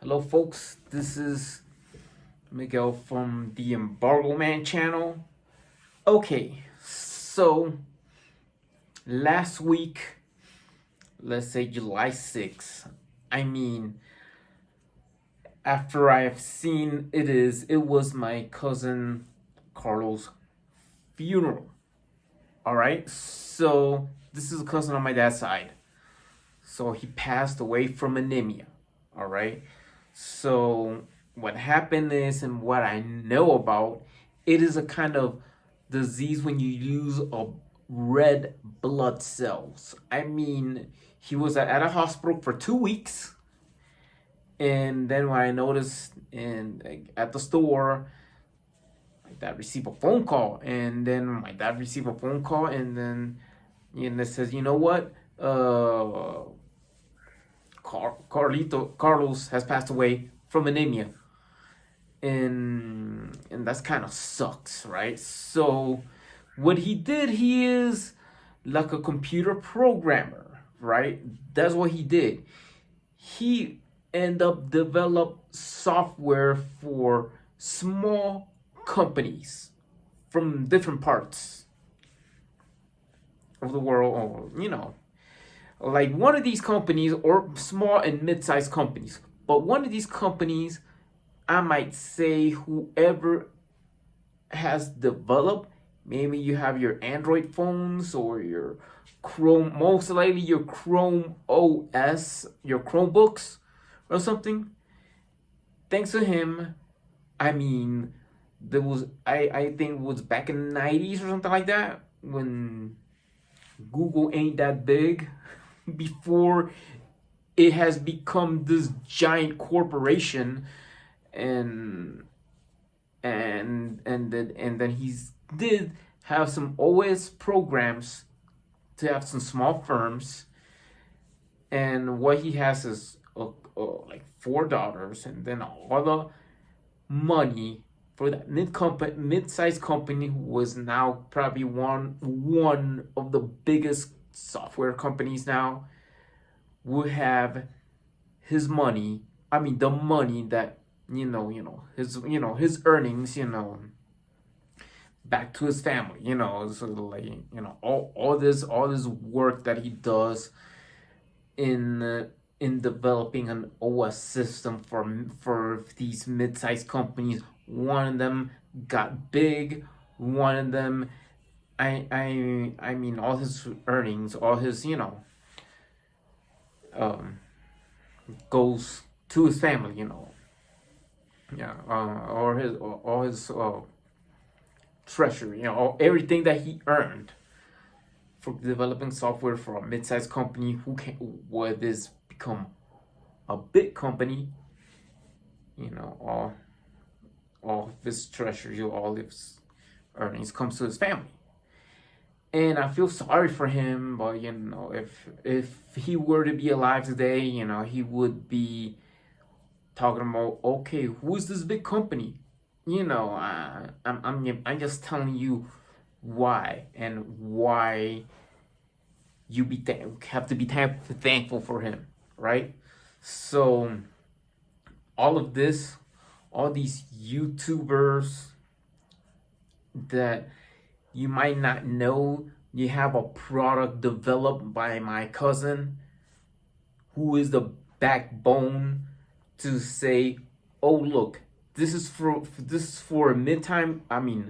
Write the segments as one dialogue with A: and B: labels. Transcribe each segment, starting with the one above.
A: Hello, folks. This is Miguel from the Embargo Man channel. Okay, so last week, let's say July 6th, I mean, after I have seen it was my cousin Carlos' funeral. All right, so this is a cousin on my dad's side. So he passed away from anemia. All right. So what happened is, and what I know about, it is a kind of disease when you use a red blood cells. I mean, he was at a hospital for 2 weeks, and then when I noticed at the store, my dad received a phone call, and then my dad received a phone call, and then it says, you know what, Carlos has passed away from anemia, and that's kind of sucks, right? So, what he did, he is like a computer programmer, right? That's what he did. He ended up develop software for small companies from different parts of the world, or like one of these companies, or small and mid-sized companies, but one of these companies, I might say, whoever has developed, maybe you have your Android phones or your Chrome, most likely your Chrome OS, your Chromebooks or something. Thanks to him, I mean, there was, I think it was back in the 90s or something like that, when Google ain't that big, before it has become this giant corporation, and then he's did have some OS programs to have some small firms, and what he has is like four daughters, and then all the money for that mid-sized company, who was now probably one of the biggest software companies now, would have his money. I mean, the money that his earnings, back to his family. So like all this work that he does in developing an OS system for these mid-sized companies. One of them got big. One of them, I mean, all his earnings, all his um, goes to his family. Yeah, or all his treasury. Everything that he earned for developing software for a mid-sized company would this become a big company. All of his treasury, all of his earnings comes to his family. And I feel sorry for him, but if he were to be alive today, he would be talking about, okay, who's this big company? I'm just telling you why you have to be thankful for him, right? So all of this, all these YouTubers that you might not know, you have a product developed by my cousin, who is the backbone to say, oh look, this is for a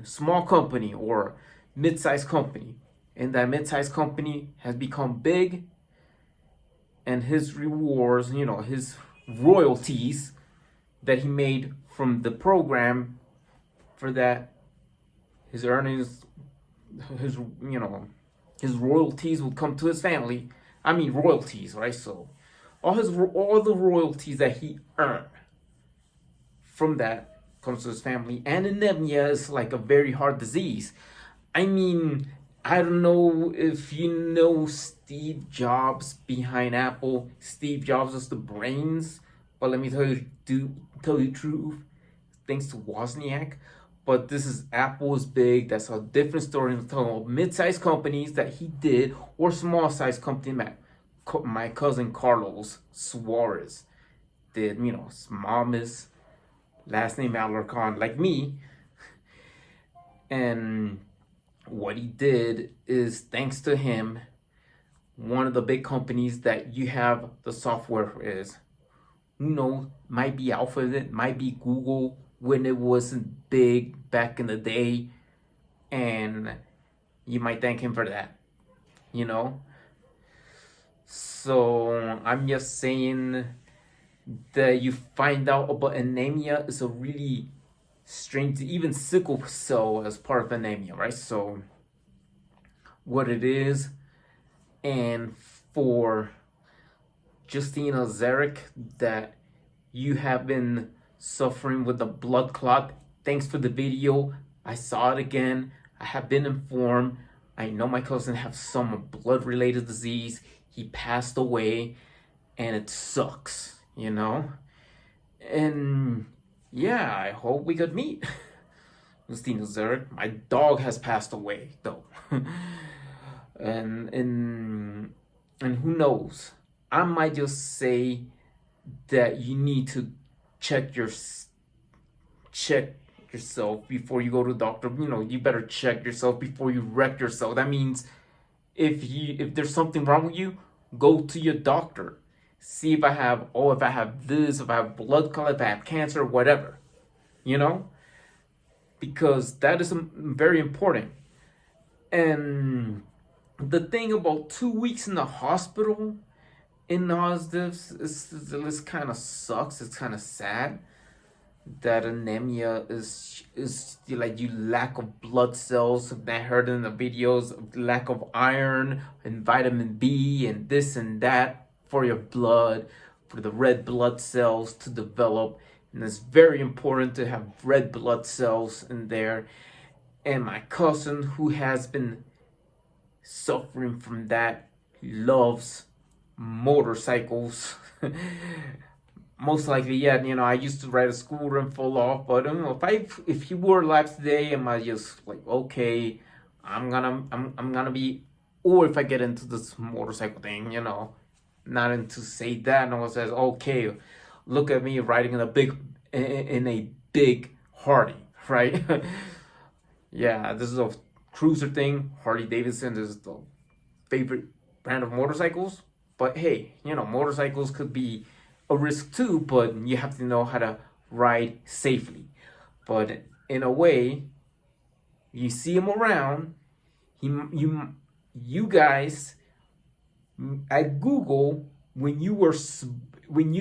A: small company or mid-sized company, and that mid-sized company has become big, and his rewards, his royalties that he made from the program, for that, his earnings, his his royalties would come to his family. I mean, royalties, right? So all the royalties that he earned from that comes to his family. And anemia is like a very hard disease. I mean, I don't know if you know Steve Jobs behind Apple. Steve Jobs is the brains, but let me tell you the truth, thanks to Wozniak. But this is Apple is big. That's a different story. I'm talking about mid-sized companies that he did, or small-sized company. My cousin Carlos Suarez did, his mom is last name Alarcon, like me. And what he did is, thanks to him, one of the big companies that you have the software is, who knows, might be Alphabet, might be Google when it wasn't big back in the day. And you might thank him for that, So I'm just saying that you find out about anemia is a really strange, even sickle cell as part of anemia, right? So what it is, and for Justina Zarek, that you have been suffering with a blood clot. Thanks for the video. I saw it again. I have been informed. I know my cousin has some blood-related disease. He passed away, and it sucks, And yeah, I hope we could meet. Justina Zarek. My dog has passed away, though. and who knows? I might just say that you need to check yourself before you go to the doctor. You better check yourself before you wreck yourself. That means if there's something wrong with you, go to your doctor. See if I have this, if I have blood clot, if I have cancer, whatever. Because that is very important. And the thing about 2 weeks in the hospital in positives is kind of sucks. It's kind of sad that anemia is like you lack of blood cells. I heard in the videos of lack of iron and vitamin B and this and that for your blood, for the red blood cells to develop. And it's very important to have red blood cells in there. And my cousin, who has been suffering from that, loves motorcycles. Most likely, yeah. I used to ride a scooter and fall off, but if he were alive today, am I just like, okay, I'm gonna be, or if I get into this motorcycle thing, not into say that, no one says, okay, look at me riding in a big Harley, right? Yeah, this is a cruiser thing. Harley Davidson is the favorite brand of motorcycles. But hey, motorcycles could be a risk too, but you have to know how to ride safely. But in a way, you see him around. You guys at Google, when you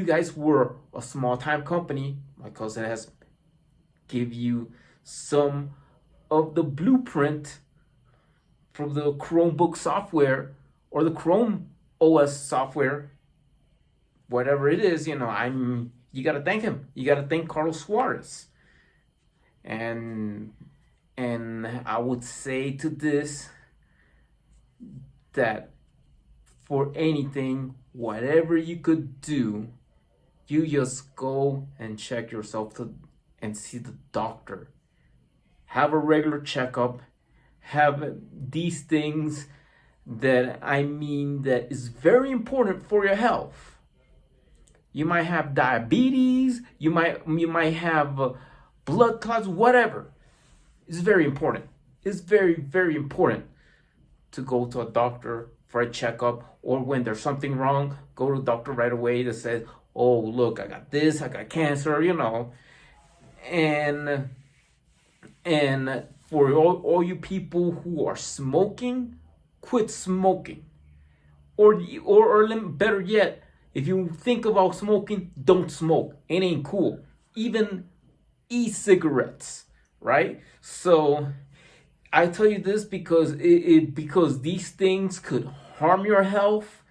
A: guys were a small time company, my cousin has give you some of the blueprint from the Chromebook software or the Chrome OS software, whatever it is. You gotta thank him. You gotta thank Carlos Suarez. And I would say to this that for anything, whatever you could do, you just go and check yourself and see the doctor. Have a regular checkup. Have these things that is very important for your health. You might have diabetes. You might have blood clots. Whatever. It's very important. It's very, very important to go to a doctor for a checkup, or when there's something wrong, go to the doctor right away that says, oh, look, I got this, I got cancer, And for all you people who are smoking, quit smoking. Or better yet, if you think about smoking, don't smoke. It ain't cool. Even e-cigarettes, right? So I tell you this because because these things could harm your health,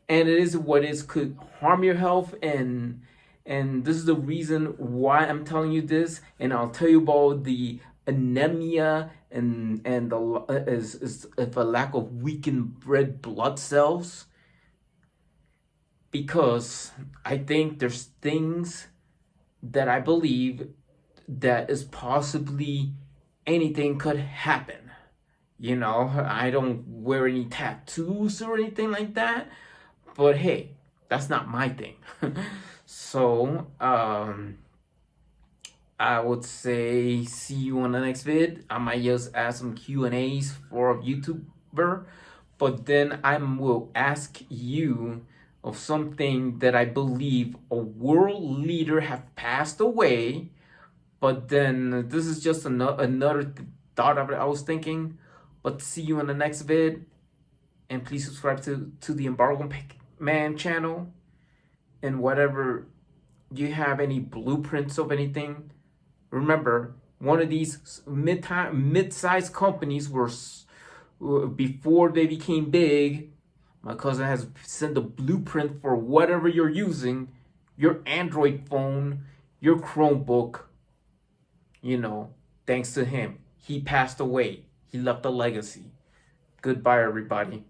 A: and it is what is could harm your health, and this is the reason why I'm telling you this, and I'll tell you about the anemia and the is a lack of weakened red blood cells, because I think there's things that I believe that is possibly anything could happen. I don't wear any tattoos or anything like that, but hey, that's not my thing. So I would say see you on the next vid. I might just add some Q&As for a YouTuber, but then I will ask you of something that I believe a world leader have passed away. But then this is just another thought of it I was thinking. But see you in the next vid, and please subscribe to the Embargo Man channel. And whatever you have any blueprints of anything, remember one of these mid-sized companies were before they became big. My cousin has sent a blueprint for whatever you're using, your Android phone, your Chromebook. Thanks to him, he passed away. He left a legacy. Goodbye, everybody.